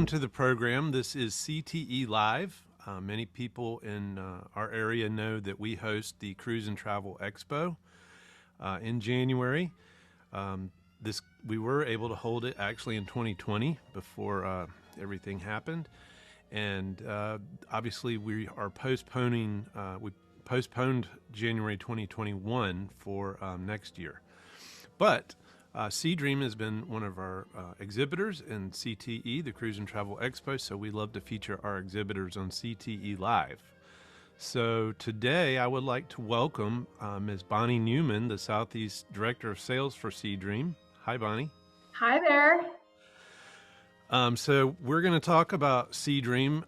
to the program. This is CTE Live. Many people in our area know that we host the Cruise and Travel Expo in January. We were able to hold it actually in 2020 before everything happened. And obviously we are postponing, we postponed January 2021 for next year. But SeaDream has been one of our exhibitors in CTE, the Cruise and Travel Expo, so we love to feature our exhibitors on CTE Live. So today I would like to welcome Ms. Bonnie Newman, the Southeast Director of Sales for SeaDream. Hi, Bonnie. Hi there. So we're going to talk about SeaDream.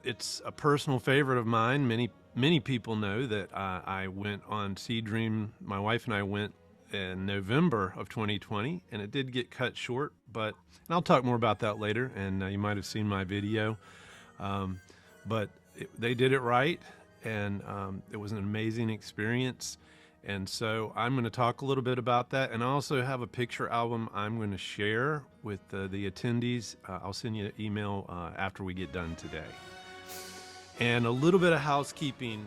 It's a personal favorite of mine. Many people know that I went on SeaDream. My wife and I went in November of 2020, and it did get cut short, and I'll talk more about that later, and you might have seen my video. But they did it right, and it was an amazing experience. And so I'm going to talk a little bit about that, and I also have a picture album I'm going to share with the attendees. I'll send you an email after we get done today. And a little bit of housekeeping.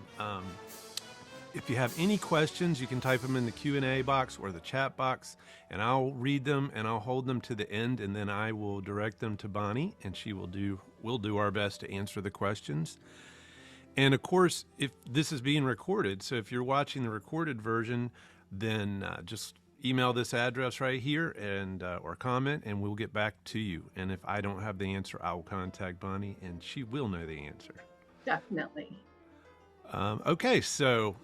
If you have any questions, you can type them in the Q&A box or the chat box, and I'll read them and I'll hold them to the end, and then I will direct them to Bonnie, and we'll do our best to answer the questions. And of course, if this is being recorded, so if you're watching the recorded version, then just email this address right here and or comment, and we'll get back to you. And if I don't have the answer, I will contact Bonnie, and she will know the answer. Definitely. Okay, so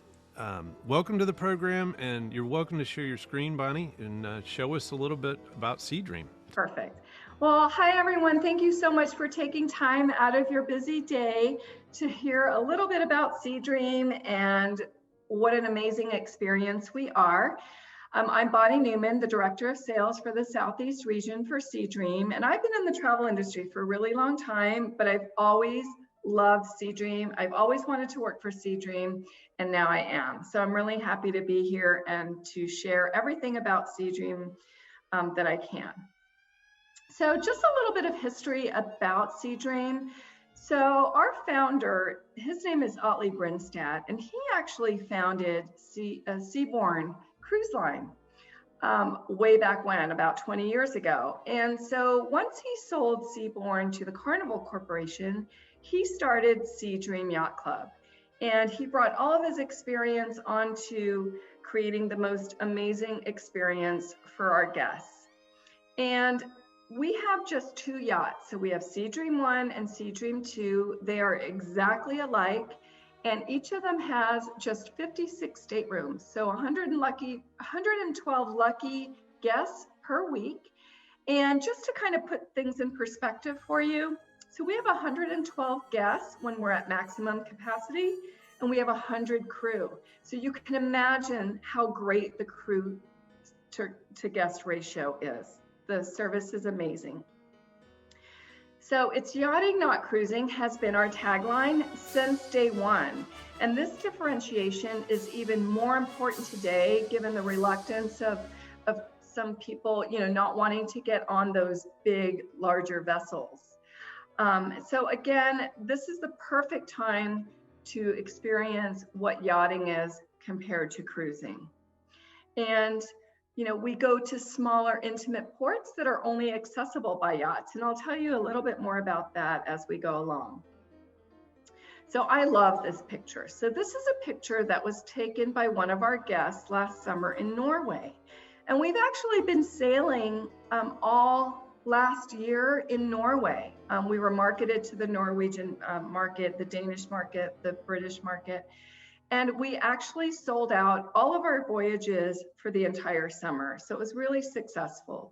welcome to the program, and you're welcome to share your screen, Bonnie, and show us a little bit about SeaDream. Perfect. Well, hi everyone. Thank you so much for taking time out of your busy day to hear a little bit about SeaDream and what an amazing experience we are. I'm Bonnie Newman, the Director of Sales for the Southeast region for SeaDream, and I've been in the travel industry for a really long time, but I've always loved SeaDream. I've always wanted to work for SeaDream, and now I am. So I'm really happy to be here and to share everything about SeaDream that I can. So just a little bit of history about SeaDream. So our founder, his name is Otley Brinstad, and he actually founded Seabourn Cruise Line way back when, about 20 years ago. And so once he sold Seabourn to the Carnival Corporation, he started SeaDream Yacht Club. And he brought all of his experience onto creating the most amazing experience for our guests. And we have just two yachts. So we have SeaDream 1 and SeaDream 2. They are exactly alike, and each of them has just 56 staterooms. So 112 lucky guests per week. And just to kind of put things in perspective for you, so we have 112 guests when we're at maximum capacity, and we have 100 crew. So you can imagine how great the crew to guest ratio is. The service is amazing. So it's yachting, not cruising has been our tagline since day one. And this differentiation is even more important today, given the reluctance of some people, not wanting to get on those big, larger vessels. So again, this is the perfect time to experience what yachting is compared to cruising. And we go to smaller, intimate ports that are only accessible by yachts. And I'll tell you a little bit more about that as we go along. So I love this picture. So this is a picture that was taken by one of our guests last summer in Norway. And we've actually been sailing all last year in Norway. We were marketed to the Norwegian market, the Danish market, the British market. And we actually sold out all of our voyages for the entire summer. So it was really successful.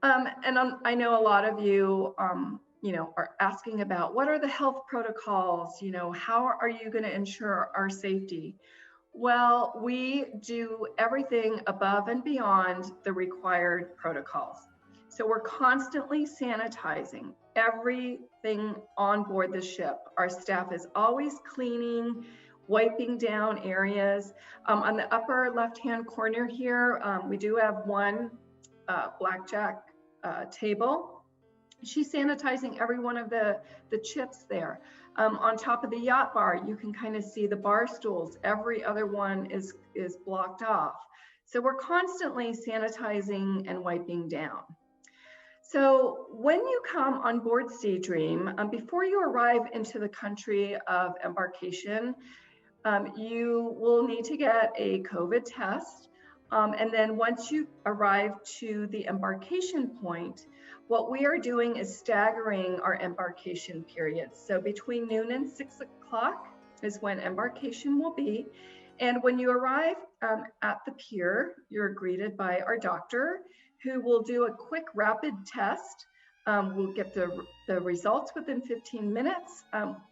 I know a lot of you, are asking about what are the health protocols? How are you going to ensure our safety? Well, we do everything above and beyond the required protocols. So we're constantly sanitizing everything on board the ship. Our staff is always cleaning, wiping down areas. On the upper left-hand corner here, we do have one blackjack table. She's sanitizing every one of the chips there. On top of the yacht bar, you can kind of see the bar stools. Every other one is blocked off. So we're constantly sanitizing and wiping down. So when you come on board SeaDream, before you arrive into the country of embarkation, you will need to get a COVID test. And then once you arrive to the embarkation point, what we are doing is staggering our embarkation periods. So between noon and 6 o'clock is when embarkation will be. And when you arrive at the pier, you're greeted by our doctor, who will do a quick rapid test. We'll get the results within 15 minutes.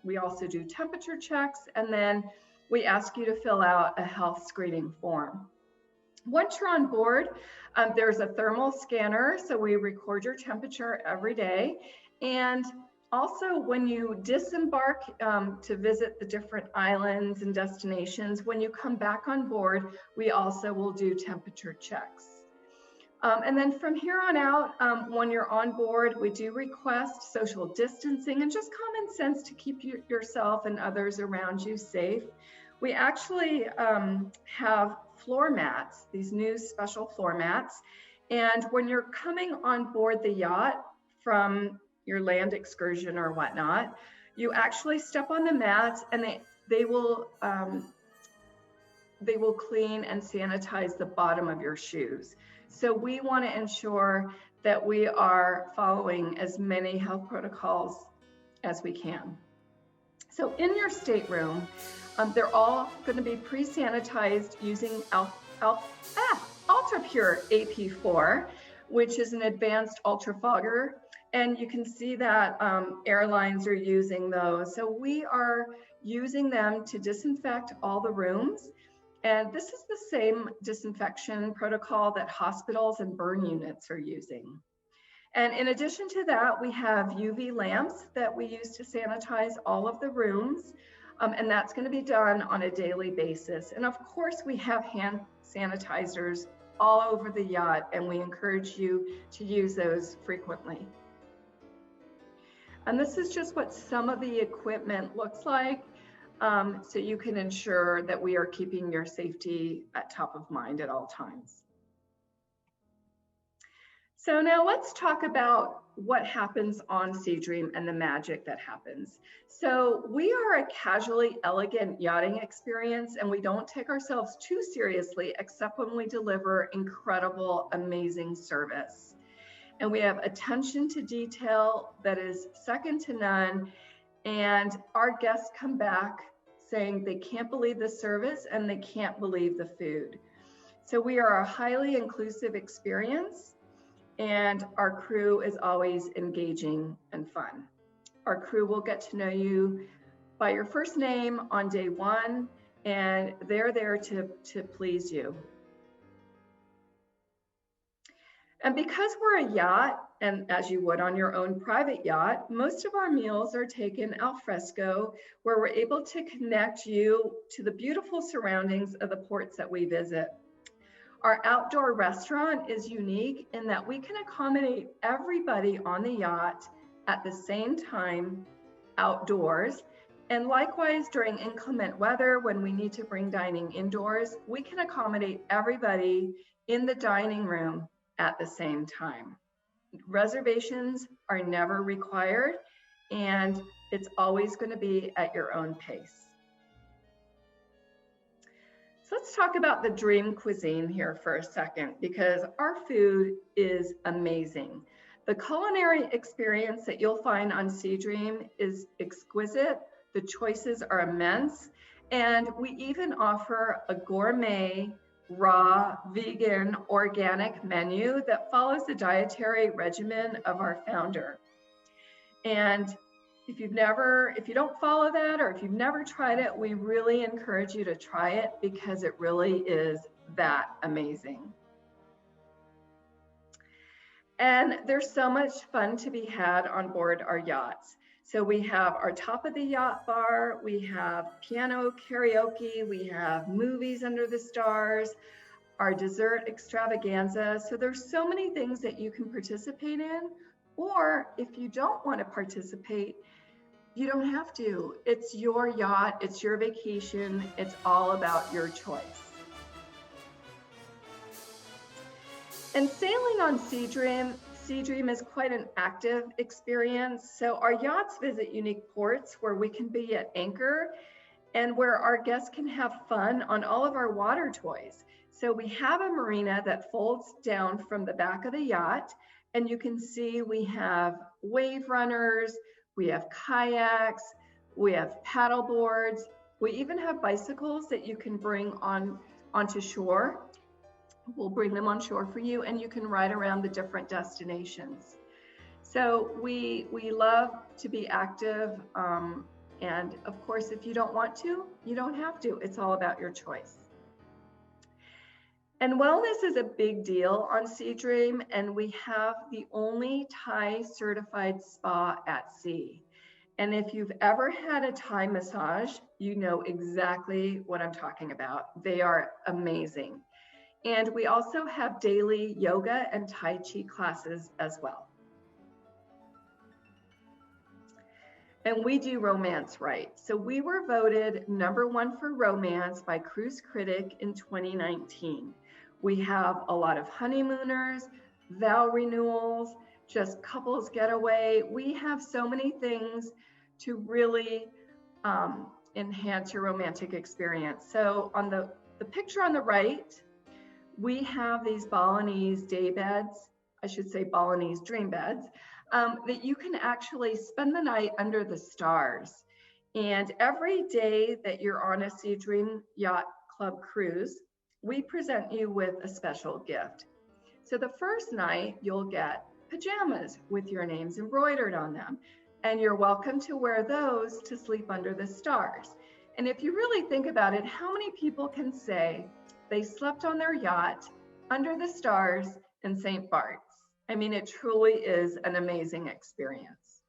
We also do temperature checks, and then we ask you to fill out a health screening form. Once you're on board, there's a thermal scanner, so we record your temperature every day. And also, when you disembark to visit the different islands and destinations, when you come back on board, we also will do temperature checks. And then from here on out, when you're on board, we do request social distancing and just common sense to keep yourself and others around you safe. We actually have floor mats, these new special floor mats. And when you're coming on board the yacht from your land excursion or whatnot, you actually step on the mats, and they will clean and sanitize the bottom of your shoes. So we want to ensure that we are following as many health protocols as we can. So in your stateroom, they're all going to be pre-sanitized using Ultra Pure AP4, which is an advanced ultrafogger. And you can see that airlines are using those. So we are using them to disinfect all the rooms. And this is the same disinfection protocol that hospitals and burn units are using. And in addition to that, we have UV lamps that we use to sanitize all of the rooms. And that's going to be done on a daily basis. And of course, we have hand sanitizers all over the yacht, and we encourage you to use those frequently. And this is just what some of the equipment looks like. So you can ensure that we are keeping your safety at top of mind at all times. So now let's talk about what happens on SeaDream and the magic that happens. So we are a casually elegant yachting experience, and we don't take ourselves too seriously except when we deliver incredible, amazing service. And we have attention to detail that is second to none. And our guests come back saying they can't believe the service and they can't believe the food. So we are a highly inclusive experience, and our crew is always engaging and fun. Our crew will get to know you by your first name on day one, and they're there to please you. And because we're a yacht, and as you would on your own private yacht, most of our meals are taken al fresco, where we're able to connect you to the beautiful surroundings of the ports that we visit. Our outdoor restaurant is unique in that we can accommodate everybody on the yacht at the same time outdoors. And likewise, during inclement weather, when we need to bring dining indoors, we can accommodate everybody in the dining room at the same time. Reservations are never required, and it's always going to be at your own pace. So let's talk about the dream cuisine here for a second, because our food is amazing. The culinary experience that you'll find on SeaDream is exquisite. The choices are immense, and we even offer a gourmet, raw, vegan, organic menu that follows the dietary regimen of our founder. And if you don't follow that, or if you've never tried it, we really encourage you to try it, because it really is that amazing. And there's so much fun to be had on board our yachts. So we have our top of the yacht bar, we have piano karaoke, we have movies under the stars, our dessert extravaganza. So there's so many things that you can participate in, Or if you don't want to participate, you don't have to. It's your yacht, it's your vacation, it's all about your choice. And sailing on SeaDream is quite an active experience. So our yachts visit unique ports where we can be at anchor and where our guests can have fun on all of our water toys. So we have a marina that folds down from the back of the yacht, and you can see we have wave runners, we have kayaks, we have paddle boards, we even have bicycles that you can bring onto shore. We'll bring them on shore for you, and you can ride around the different destinations. So we love to be active, and of course, if you don't want to, you don't have to. It's all about your choice. And wellness is a big deal on SeaDream, and we have the only Thai certified spa at sea. And if you've ever had a Thai massage, you know exactly what I'm talking about. They are amazing. And we also have daily yoga and Tai Chi classes as well. And we do romance right. So we were voted #1 for romance by Cruise Critic in 2019. We have a lot of honeymooners, vow renewals, just couples getaway. We have so many things to really enhance your romantic experience. So on the picture on the right, we have these Balinese day beds, I should say Balinese dream beds, that you can actually spend the night under the stars. And every day that you're on a SeaDream Yacht Club cruise, we present you with a special gift. So the first night, you'll get pajamas with your names embroidered on them. And you're welcome to wear those to sleep under the stars. And if you really think about it, how many people can say they slept on their yacht under the stars in St. Bart's? I mean, it truly is an amazing experience.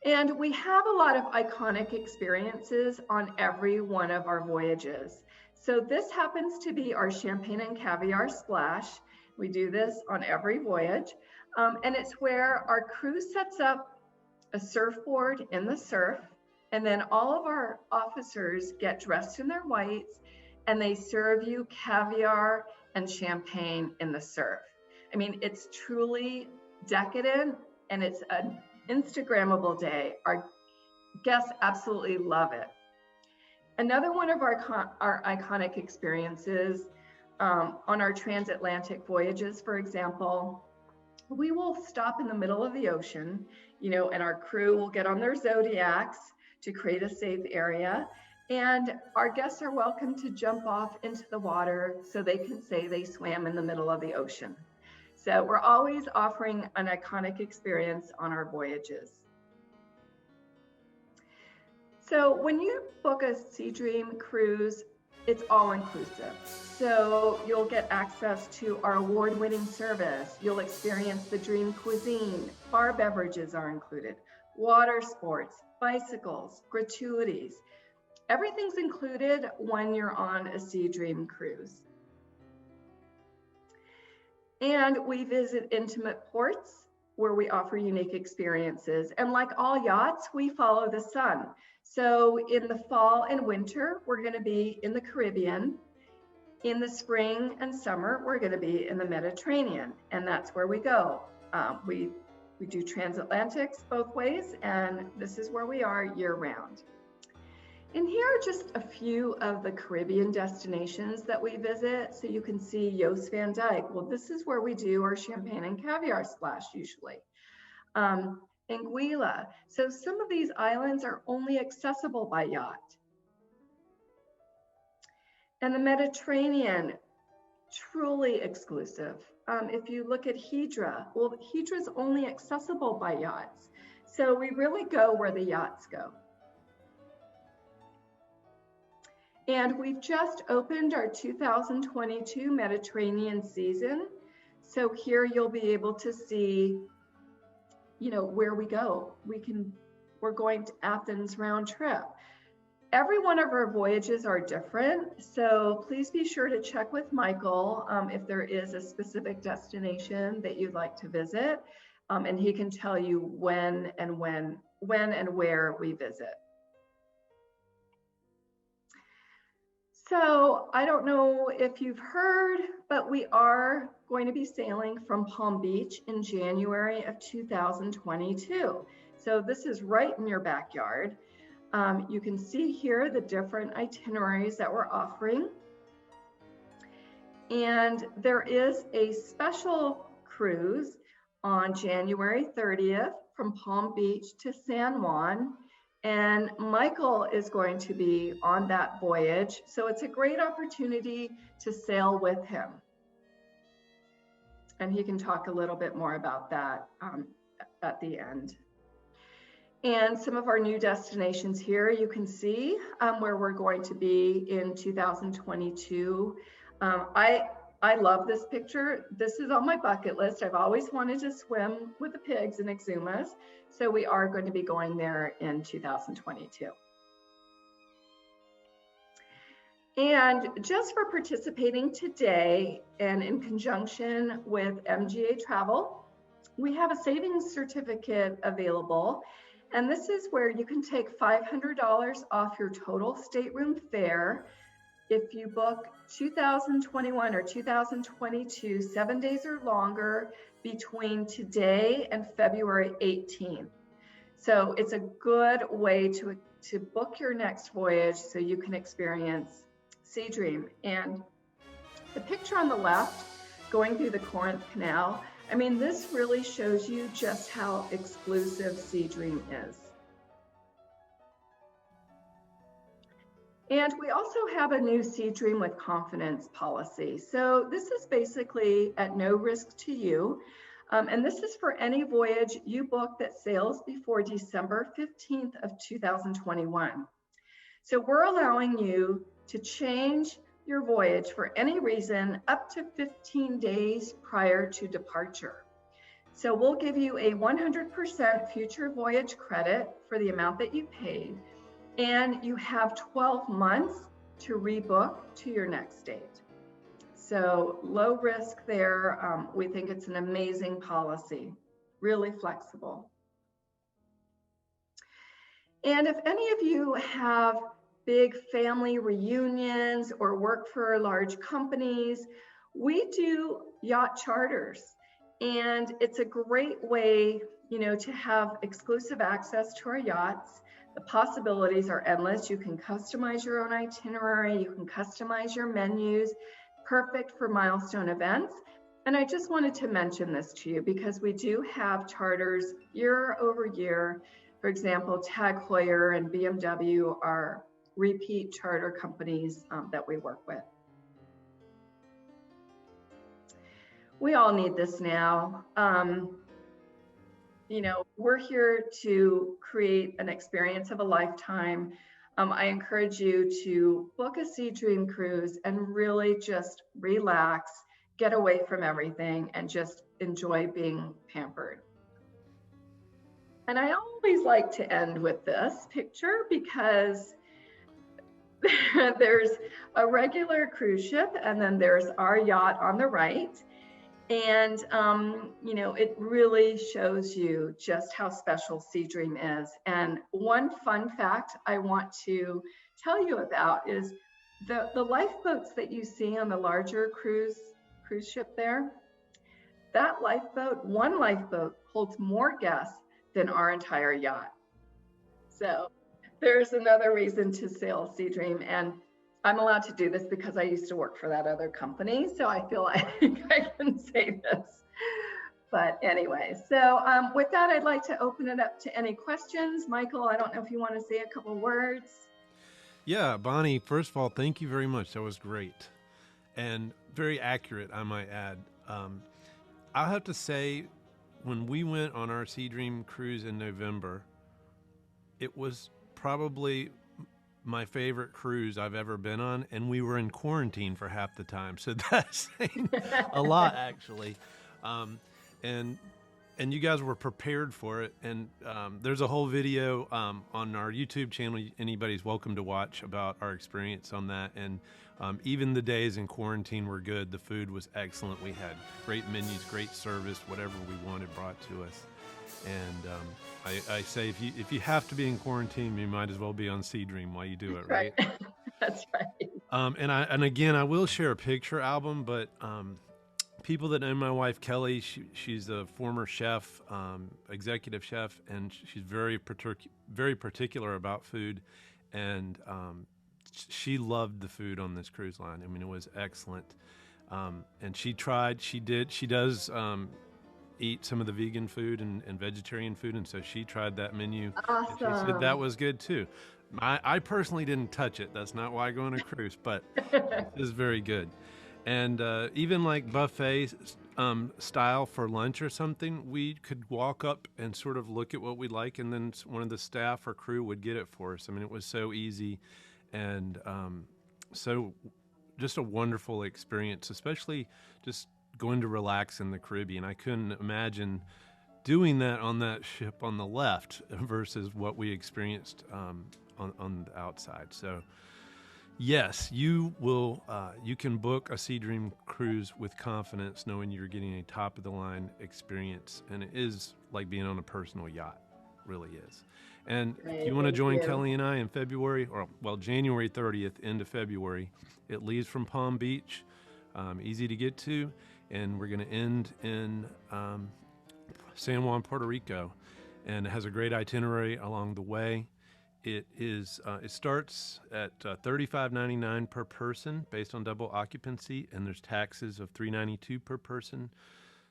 And we have a lot of iconic experiences on every one of our voyages. So this happens to be our champagne and caviar splash. We do this on every voyage. And it's where our crew sets up a surfboard in the surf, and then all of our officers get dressed in their whites, and they serve you caviar and champagne in the surf. I mean, it's truly decadent, and it's an Instagrammable day. Our guests absolutely love it. Another one of our iconic experiences on our transatlantic voyages, for example, we will stop in the middle of the ocean, and our crew will get on their Zodiacs to create a safe area. And our guests are welcome to jump off into the water so they can say they swam in the middle of the ocean. So we're always offering an iconic experience on our voyages. So when you book a SeaDream cruise, it's all inclusive. So you'll get access to our award-winning service. You'll experience the dream cuisine. Bar beverages are included. Water sports, bicycles, gratuities. Everything's included when you're on a SeaDream cruise. And we visit intimate ports where we offer unique experiences. And like all yachts, we follow the sun. So in the fall and winter, we're going to be in the Caribbean. In the spring and summer, we're going to be in the Mediterranean, and that's where we go. We do transatlantics both ways, and this is where we are year round. And here are just a few of the Caribbean destinations that we visit. So you can see Jost Van Dyke. Well, this is where we do our champagne and caviar splash usually. Anguilla. So some of these islands are only accessible by yacht. And the Mediterranean, truly exclusive. If you look at Hydra, well, Hydra is only accessible by yachts. So we really go where the yachts go. And we've just opened our 2022 Mediterranean season. So here you'll be able to see, where we go. We're going to Athens round trip. every one of our voyages are different, so please be sure to check with Michael if there is a specific destination that you'd like to visit, and he can tell you when and where we visit. So I don't know if you've heard, but we are going to be sailing from Palm Beach in January of 2022. So this is right in your backyard. You can see here the different itineraries that we're offering. And there is a special cruise on January 30th from Palm Beach to San Juan. And Michael is going to be on that voyage. So it's a great opportunity to sail with him. And he can talk a little bit more about that at the end. And some of our new destinations here, you can see where we're going to be in 2022. I love this picture. This is on my bucket list. I've always wanted to swim with the pigs in Exumas. So we are going to be going there in 2022. And just for participating today and in conjunction with MGA Travel, we have a savings certificate available. And this is where you can take $500 off your total stateroom fare if you book 2021 or 2022, 7 days or longer between today and February 18th. So it's a good way to book your next voyage so you can experience SeaDream. And the picture on the left, going through the Corinth Canal, I mean, this really shows you just how exclusive SeaDream is. And we also have a new SeaDream with Confidence policy. So this is basically at no risk to you. And this is for any voyage you book that sails before December 15th of 2021. So we're allowing you to change your voyage for any reason up to 15 days prior to departure. So we'll give you a 100% future voyage credit for the amount that you paid, and you have 12 months to rebook to your next date. So low risk there. We think it's an amazing policy, really flexible. And if any of you have big family reunions or work for large companies, we do yacht charters. And it's a great way, to have exclusive access to our yachts. The possibilities are endless. You can customize your own itinerary, you can customize your menus, perfect for milestone events. And I just wanted to mention this to you because we do have charters year over year. For example, Tag Heuer and BMW are repeat charter companies that we work with. We all need this now. We're here to create an experience of a lifetime. I encourage you to book a SeaDream cruise and really just relax, get away from everything, and just enjoy being pampered. And I always like to end with this picture because there's a regular cruise ship and then there's our yacht on the right. And, it really shows you just how special SeaDream is. And one fun fact I want to tell you about is the lifeboats that you see on the larger cruise ship there, that lifeboat, one lifeboat holds more guests than our entire yacht. So there's another reason to sail SeaDream. And I'm allowed to do this because I used to work for that other company. So I feel like I can say this. But anyway, so with that, I'd like to open it up to any questions. Michael, I don't know if you want to say a couple words. Yeah, Bonnie, first of all, thank you very much. That was great and very accurate, I might add. I'll have to say, when we went on our SeaDream cruise in November, it was probably my favorite cruise I've ever been on, and we were in quarantine for half the time. So that's saying a lot, actually. And and you guys were prepared for it. And there's a whole video on our YouTube channel. Anybody's welcome to watch about our experience on that. And even the days in quarantine were good. The food was excellent. We had great menus, great service, whatever we wanted brought to us. And I say if you have to be in quarantine, you might as well be on SeaDream while you do it, right? That's right. And again, I will share a picture album, but people that know my wife Kelly, she's a former chef, executive chef, and she's very particular about food, and she loved the food on this cruise line. I mean, it was excellent, and she does eat some of the vegan food and vegetarian food, and so she tried that menu. Awesome. And she said that was good too. I personally didn't touch it. That's not why I go on a cruise, but it is very good. And even like buffet style for lunch or something, we could walk up and sort of look at what we like, and then one of the staff or crew would get it for us. I mean, it was so easy, and so just a wonderful experience, especially just going to relax in the Caribbean. I couldn't imagine doing that on that ship on the left versus what we experienced on the outside. So yes, you will. You can book a SeaDream cruise with confidence, knowing you're getting a top of the line experience, and it is like being on a personal yacht. Really is. And if you want to join Kelly and I in February, or well, January 30th into February, it leaves from Palm Beach, easy to get to, and we're going to end in San Juan, Puerto Rico, and it has a great itinerary along the way. It starts at $35.99 per person based on double occupancy, and there's taxes of $3.92 per person.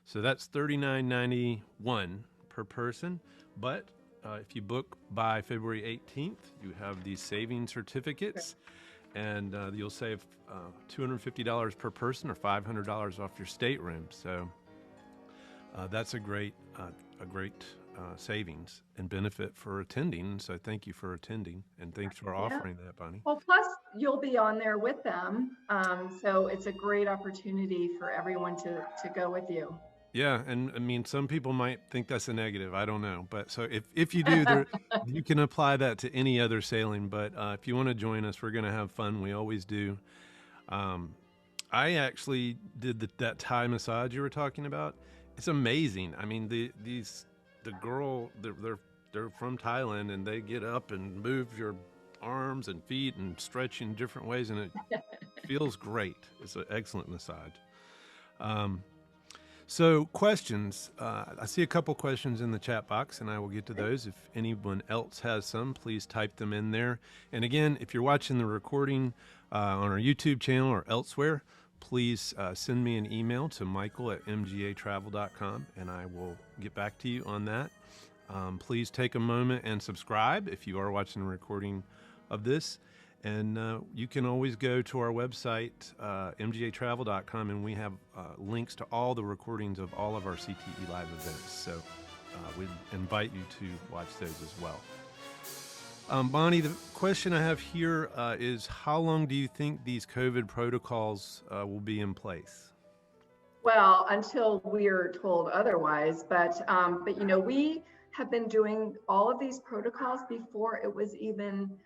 So that's $39.91 per person. But if you book by February 18th, you have these saving certificates, and you'll save $250 per person or $500 off your stateroom. So that's a great savings and benefit for attending. So thank you for attending, and thanks for offering that, Bonnie. Well, plus you'll be on there with them. So it's a great opportunity for everyone to go with you. Yeah, and I mean, some people might think that's a negative. I don't know, but so if you do, you can apply that to any other sailing. But if you want to join us, we're going to have fun. We always do. I actually did that Thai massage you were talking about. It's amazing. I mean, the girl, they're from Thailand, and they get up and move your arms and feet and stretch in different ways, and it feels great. It's an excellent massage. So questions, I see a couple questions in the chat box, and I will get to those. If anyone else has some, please type them in there. And again, if you're watching the recording on our YouTube channel or elsewhere, please send me an email to michael@mgatravel.com, and I will get back to you on that. Please take a moment and subscribe if you are watching a recording of this. And you can always go to our website, mgatravel.com, and we have links to all the recordings of all of our CTE live events. So we invite you to watch those as well. Bonnie, the question I have here is, how long do you think these COVID protocols will be in place? Well, until we're told otherwise, but you know, we have been doing all of these protocols before it was even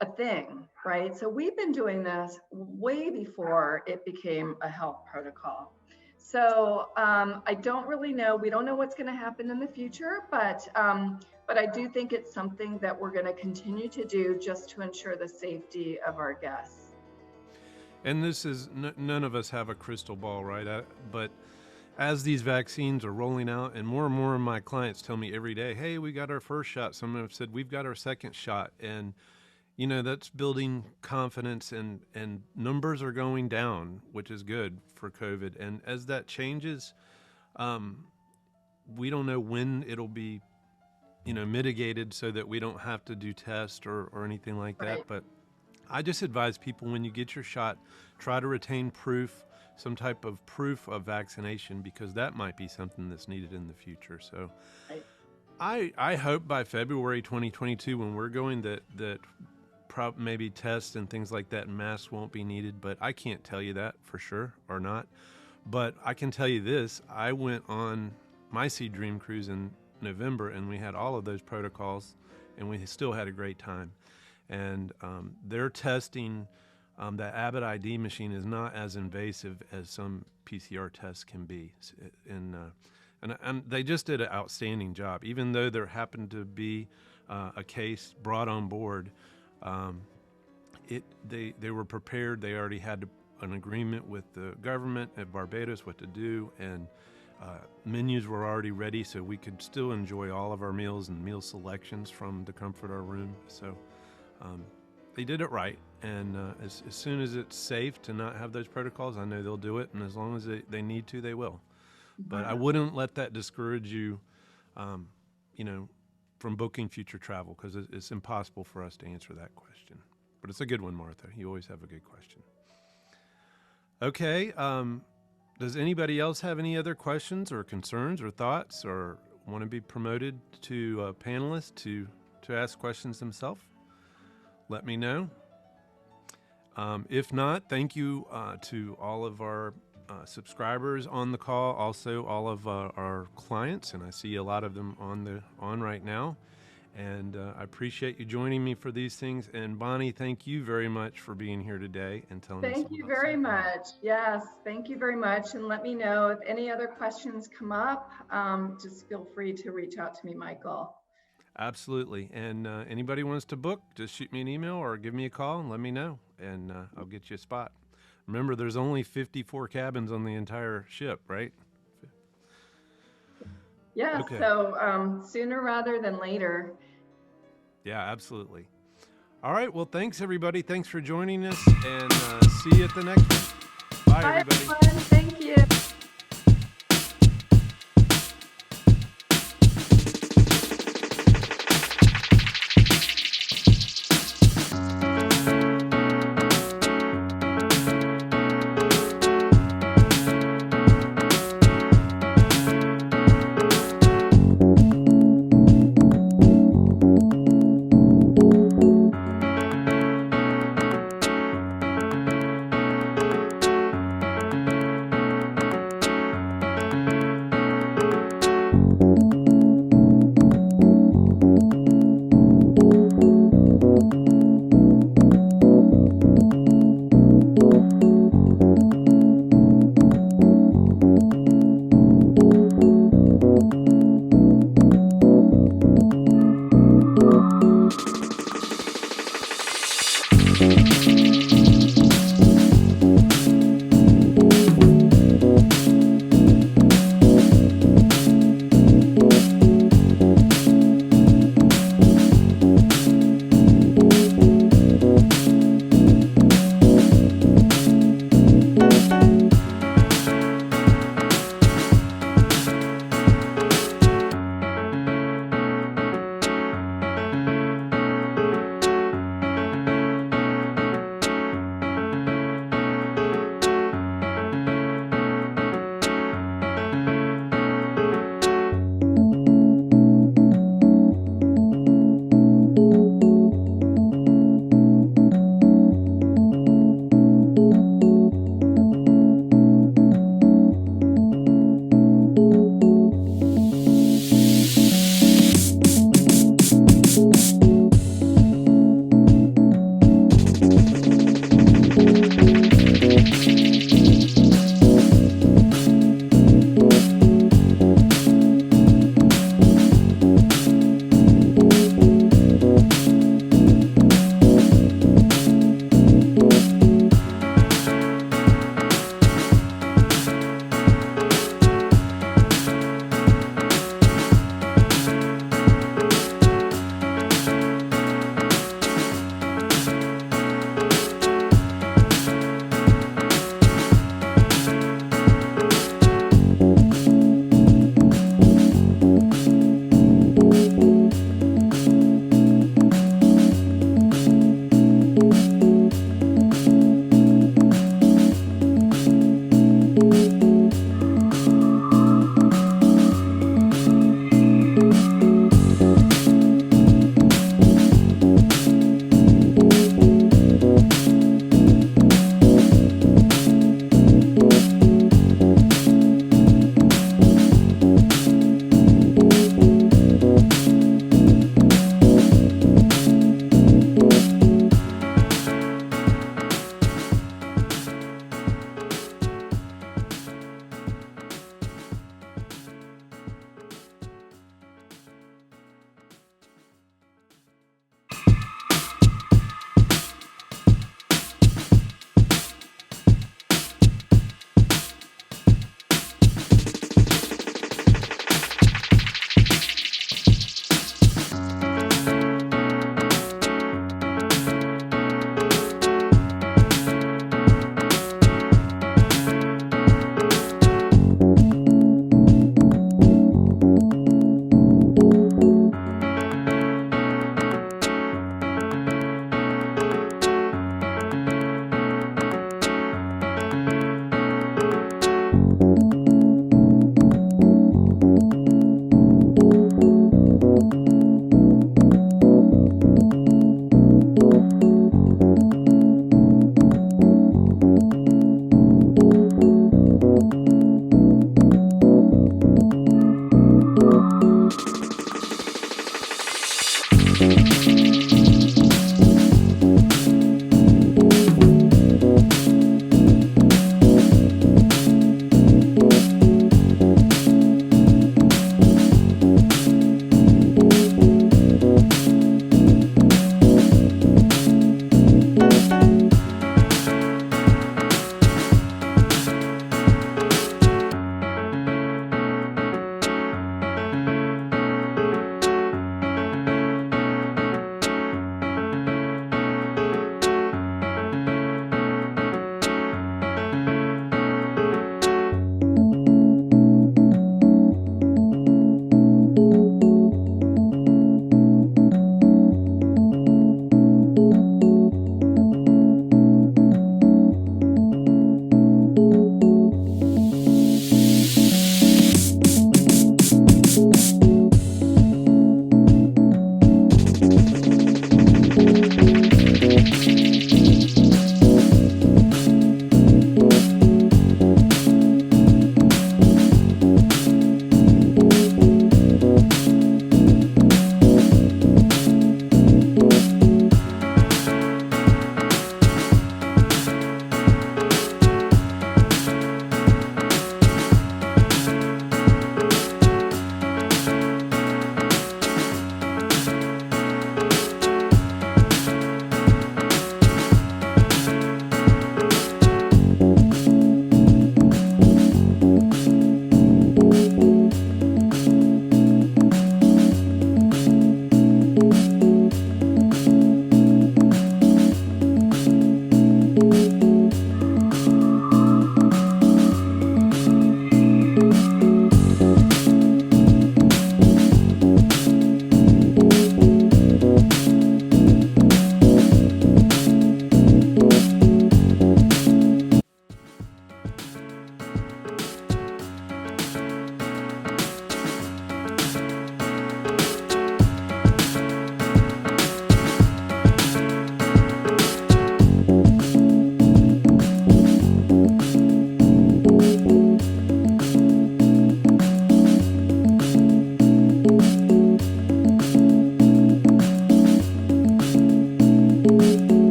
a thing, right? So we've been doing this way before it became a health protocol. So I don't really know. We don't know what's going to happen in the future, but I do think it's something that we're going to continue to do just to ensure the safety of our guests. And this is, none of us have a crystal ball, right? But as these vaccines are rolling out, and more of my clients tell me every day, hey, we got our first shot. Some have said we've got our second shot. And you know, that's building confidence, and numbers are going down, which is good for COVID. And as that changes, we don't know when it'll be, you know, mitigated so that we don't have to do tests or anything like that. Right. But I just advise people, when you get your shot, try to retain proof, some type of proof of vaccination, because that might be something that's needed in the future. So right. I hope by February 2022, when we're going, that maybe tests and things like that and masks won't be needed, but I can't tell you that for sure or not. But I can tell you this, I went on my SeaDream cruise in November, and we had all of those protocols, and we still had a great time. And they're testing, that Abbott ID machine is not as invasive as some PCR tests can be. And they just did an outstanding job. Even though there happened to be a case brought on board, they were prepared. They already had an agreement with the government at Barbados what to do, and menus were already ready, so we could still enjoy all of our meals and meal selections from the comfort of our room. So they did it right, and as soon as it's safe to not have those protocols, I know they'll do it, and as long as they need to, they will. But I wouldn't let that discourage you, from booking future travel, because it's impossible for us to answer that question. But it's a good one, Martha. You always have a good question. Okay. Does anybody else have any other questions or concerns or thoughts, or want to be promoted to a panelist to ask questions themselves? Let me know. If not, thank you to all of our subscribers on the call, also all of our clients, and I see a lot of them on right now. And I appreciate you joining me for these things. And Bonnie, thank you very much for being here today and telling us. Thank you very much. Yes, thank you very much. And let me know if any other questions come up. Just feel free to reach out to me, Michael. Absolutely. And anybody wants to book, just shoot me an email or give me a call and let me know, and I'll get you a spot. Remember, there's only 54 cabins on the entire ship, right? Yeah, okay. So sooner rather than later. Yeah, absolutely. All right. Well, thanks, everybody. Thanks for joining us, and see you at the next one. Bye, everybody. Everyone. Thank you.